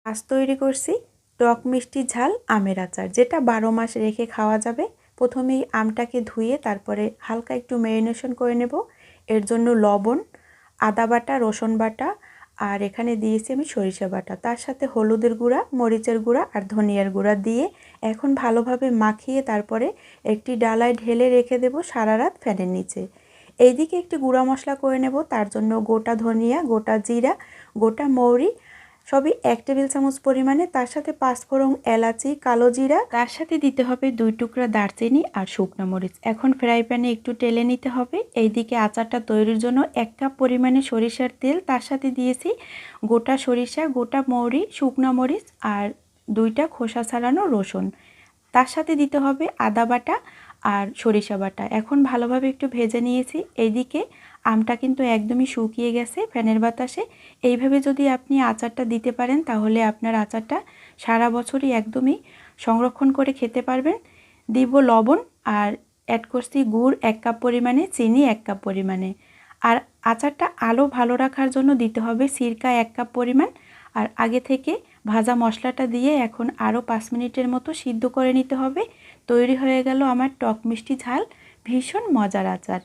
আজ তৈরি করছি টক মিষ্টি ঝাল আমের আচার, যেটা 12 মাস রেখে খাওয়া যাবে। প্রথমেই আমটাকে ধুয়ে তারপরে হালকা একটু ম্যারিনেশন করে নেব। এর জন্য লবণ, আদা বাটা, রসুন বাটা আর এখানে দিয়েছি আমি সরিষা বাটা, তার সাথে হলুদের গুঁড়া, মরিচের গুঁড়া আর ধনিয়ার গুঁড়া দিয়ে এখন ভালোভাবে মাখিয়ে তারপরে একটি ডালায় ঢেলে রেখে দেব সারা রাত ফ্যানের নিচে। এইদিকে একটি গুঁড়া মশলা করে নেব, তার জন্য গোটা ধনিয়া, গোটা জিরা, গোটা মৌরি সবই 1 টেবিল চামচ পরিমাণে, তার সাথে পাঁচফোড়ন, এলাচি, কালো জিরা, তার সাথে দিতে হবে 2 টুকরা দারচিনি আর শুকনো মরিচ। এখন ফ্রাই প্যানে একটু টেলে নিতে হবে। এইদিকে আচারটা তৈরির জন্য 1 কাপ পরিমাণে সরিষার তেল, তার সাথে দিয়েছি গোটা সরিষা, গোটা মৌরি, শুকনো মরিচ আর 2টা খোসা ছাড়ানো রসুন। তার সাথে দিতে হবে আদা বাটা আর সরিষা বাটা। এখন ভালোভাবে একটু ভেজে নিয়েছি। এইদিকে আমটা কিন্তু একদমই শুকিয়ে গেছে ফ্যানের বাতাসে। এইভাবে যদি আপনি আচারটা দিতে পারেন তাহলে আপনার আচারটা সারা বছরই একদমই সংরক্ষণ করে খেতে পারবেন। দিব লবণ আর অ্যাড করছি গুড় 1 কাপ পরিমাণে, চিনি 1 কাপ পরিমাণে। আর আচারটা আরও ভালো রাখার জন্য দিতে হবে সিরকা 1 কাপ পরিমাণ। আর আগে থেকে ভাজা মশলাটা দিয়ে এখন আরও 5 মিনিটের মতো সিদ্ধ করে নিতে হবে। তৈরি হয়ে গেল আমার টক মিষ্টি ঝাল ভীষণ মজার আচার।